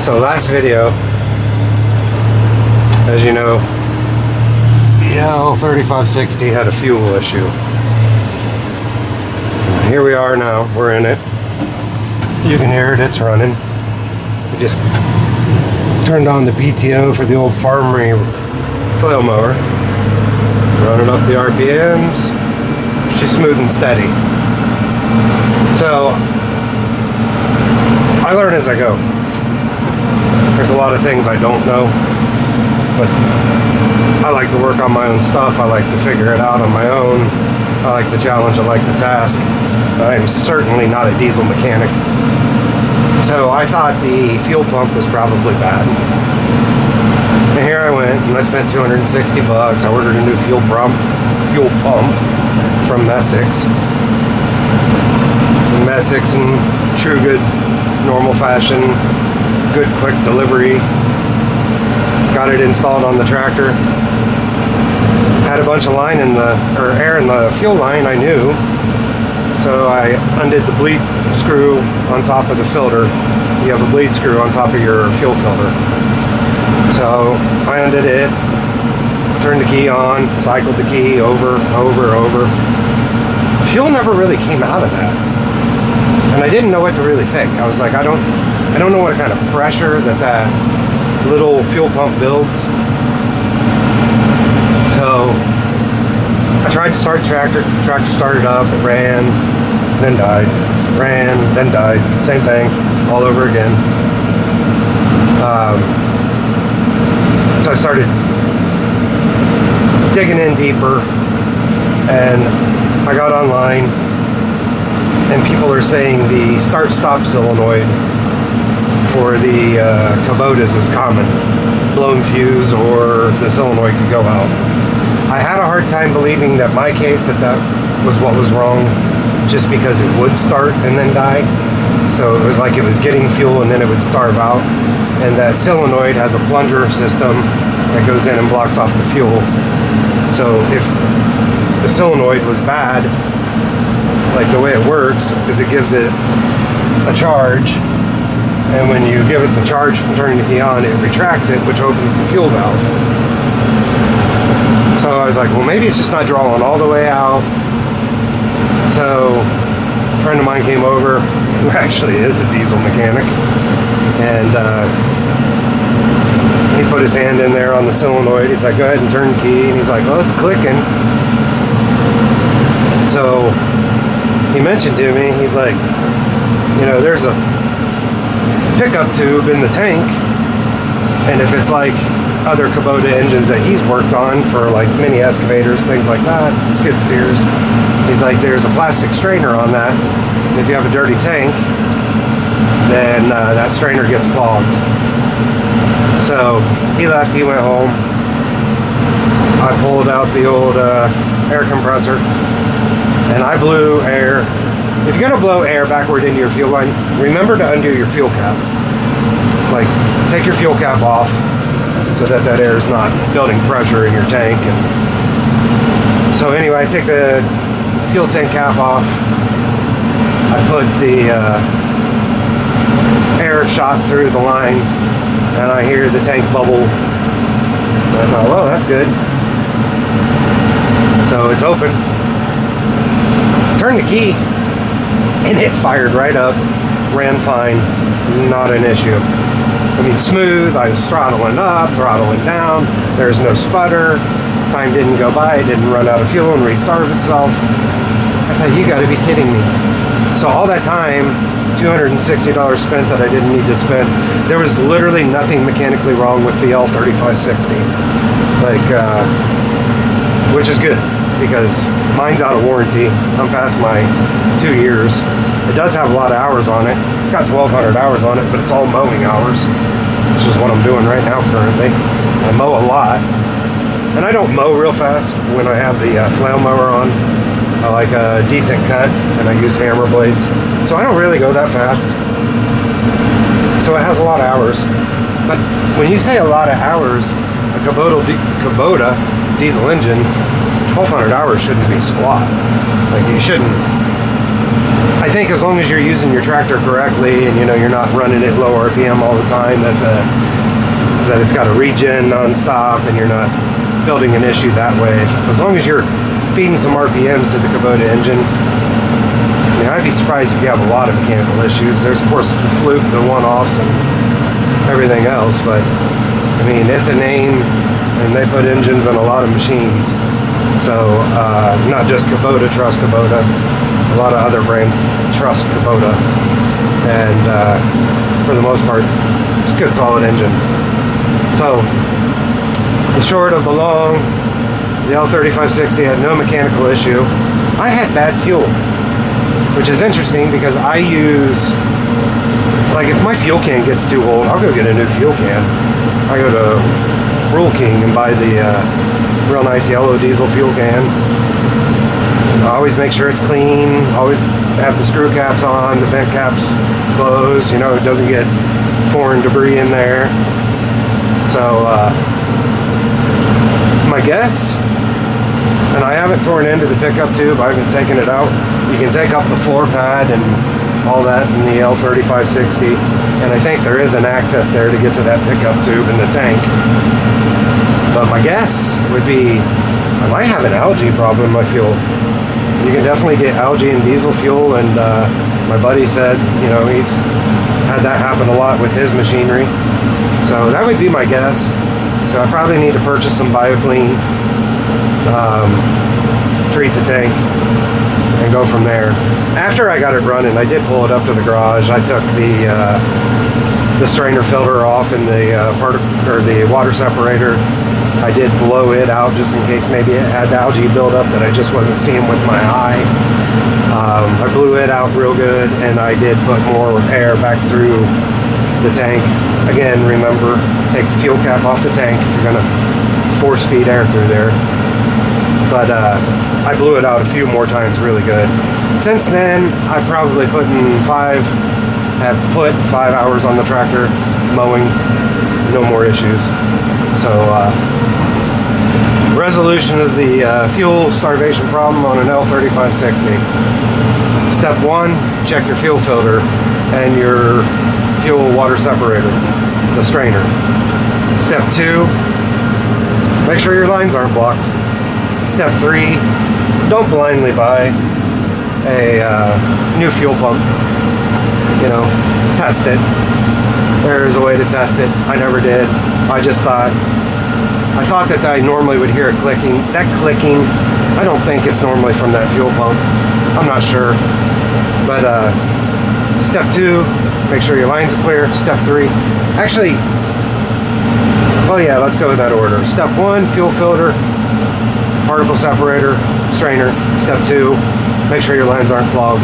So last video, as you know, the L3560 had a fuel issue. Here we are now, we're in it. You can hear it, it's running. We just turned on the PTO for the old Farmery flail mower. Running up the RPMs. She's smooth and steady. So, I learn as I go. There's a lot of things I don't know, but I like to work on my own stuff. I like to figure it out on my own. I like the challenge, I like the task. I'm certainly not a diesel mechanic. So I thought the fuel pump was probably bad. And here I went and I spent $260. I ordered a new fuel pump from Messick's. Messick's in true good normal fashion, good quick delivery. Got it installed on the tractor. Had a bunch of air in the fuel line, I knew. So I undid the bleed screw on top of the filter. You have a bleed screw on top of your fuel filter. So I undid it, turned the key on, cycled the key over. Fuel never really came out of that. And I didn't know what to really think. I was like, I don't know what kind of pressure that little fuel pump builds. So I tried to start the tractor started up, it ran, then died, ran, then died, same thing, all over again. So I started digging in deeper, and I got online, and people are saying the start-stop solenoid for the Kubotas is common. Blown fuse or the solenoid could go out. I had a hard time believing that my case that was what was wrong, just because it would start and then die. So it was like it was getting fuel and then it would starve out. And that solenoid has a plunger system that goes in and blocks off the fuel. So if the solenoid was bad, like the way it works is it gives it a charge, and when you give it the charge from turning the key on, it retracts it, which opens the fuel valve. So I was like, well, maybe it's just not drawing all the way out. So a friend of mine came over, who actually is a diesel mechanic, and he put his hand in there on the solenoid. He's like, go ahead and turn the key, and he's like, well, it's clicking. So he mentioned to me, he's like, you know, there's a pickup tube in the tank, and if it's like other Kubota engines that he's worked on for like mini excavators, things like that, skid steers, he's like, there's a plastic strainer on that. If you have a dirty tank, then that strainer gets clogged. So he left, he went home. I pulled out the old air compressor, and I blew air. If you're gonna blow air backward into your fuel line, remember to undo your fuel cap. Like, take your fuel cap off so that air is not building pressure in your tank. And so anyway, I take the fuel tank cap off. I put the air shot through the line, and I hear the tank bubble. And I thought, well, that's good. So it's open. Turn the key, and it fired right up, ran fine, not an issue. I mean, smooth. I was throttling up, throttling down, there's no sputter, time didn't go by, it didn't run out of fuel and restarve itself. I thought, you gotta be kidding me. So all that time, $260 spent that I didn't need to spend, there was literally nothing mechanically wrong with the L3560. Like, which is good, because mine's out of warranty. I'm past my 2 years. It does have a lot of hours on it. It's got 1,200 hours on it, but it's all mowing hours, which is what I'm doing right now currently. I mow a lot. And I don't mow real fast when I have the flail mower on. I like a decent cut, and I use hammer blades. So I don't really go that fast. So it has a lot of hours. But when you say a lot of hours, a Kubota diesel engine, 1,200 hours shouldn't be squat. Like, you shouldn't I think as long as you're using your tractor correctly and you're not running it low RPM all the time, that it's got a regen nonstop and you're not building an issue that way. As long as you're feeding some RPMs to the Kubota engine, I'd be surprised if you have a lot of mechanical issues. There's of course the fluke, the one-offs, and everything else, but I mean, it's a name and they put engines on a lot of machines. So not just Kubota trust Kubota, a lot of other brands trust Kubota, and for the most part it's a good solid engine. So the short of the long, the L3560 had no mechanical issue. I had bad fuel, which is interesting because I use, like, if my fuel can gets too old, I'll go get a new fuel can. I go to Rule King and buy the real nice yellow diesel fuel can. I always make sure it's clean, always have the screw caps on, the vent caps closed, it doesn't get foreign debris in there. So my guess, and I haven't torn into the pickup tube, I haven't taken it out. You can take up the floor pad and all that in the L3560, and I think there is an access there to get to that pickup tube in the tank. But my guess would be I might have an algae problem in my fuel. You can definitely get algae in diesel fuel, and my buddy said, he's had that happen a lot with his machinery. So that would be my guess. So I probably need to purchase some BioClean, treat the tank, and go from there. After I got it running, I did pull it up to the garage. I took the strainer filter off in the water separator. I did blow it out just in case maybe it had algae buildup that I just wasn't seeing with my eye. I blew it out real good, and I did put more air back through the tank. Again, remember, take the fuel cap off the tank if you're going to force feed air through there. But I blew it out a few more times really good. Since then, I've probably put 5 hours on the tractor mowing, no more issues. So resolution of the fuel starvation problem on an L3560. Step 1, check your fuel filter and your fuel water separator, the strainer. Step 2, make sure your lines aren't blocked. Step 3, don't blindly buy a new fuel pump. Test it. There is a way to test it. I never did. I thought that I normally would hear it clicking. That clicking, I don't think it's normally from that fuel pump. I'm not sure. But step 2, make sure your lines are clear. Step 3, actually, well, yeah, let's go with that order. Step 1, fuel filter, particle separator, strainer. Step 2, make sure your lines aren't clogged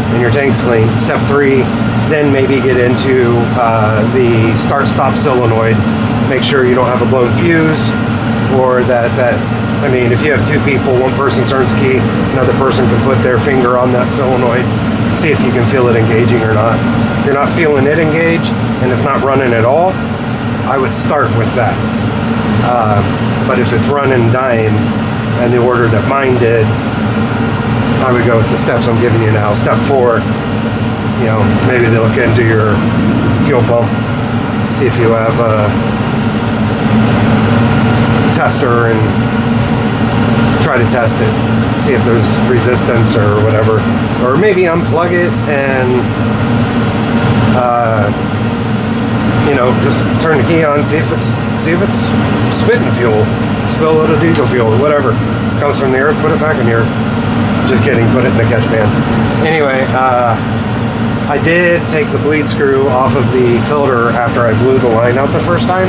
and your tank's clean. Step 3, then maybe get into the start-stop solenoid. Make sure you don't have a blown fuse, or if you have 2 people, one person turns the key, another person can put their finger on that solenoid, see if you can feel it engaging or not. If you're not feeling it engage and it's not running at all, I would start with that. But if it's running, dying, and the order that mine did, I would go with the steps I'm giving you now. Step 4, maybe they look into your fuel pump, see if you have a tester and try to test it, see if there's resistance or whatever, or maybe unplug it and just turn the key on, see if it's spitting fuel, spill a little diesel fuel or whatever comes from the earth, put it back in the earth. Just kidding, put it in the catch pan. Anyway, I did take the bleed screw off of the filter after I blew the line out the first time,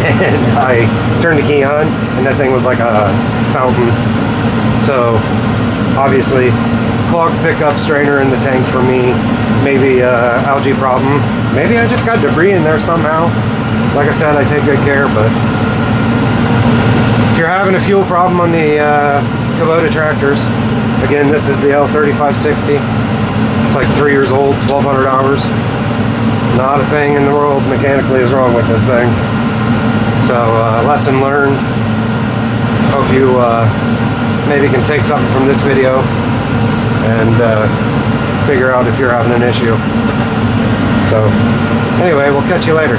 and I turned the key on, and that thing was like a fountain. So obviously, clogged pickup, strainer in the tank for me. Maybe algae problem. Maybe I just got debris in there somehow. Like I said, I take good care, but if you're having a fuel problem on the Kubota tractors, again, this is the L3560. It's like 3 years old, 1,200 hours. Not a thing in the world mechanically is wrong with this thing. So, lesson learned. Hope you maybe can take something from this video and figure out if you're having an issue. So anyway, we'll catch you later.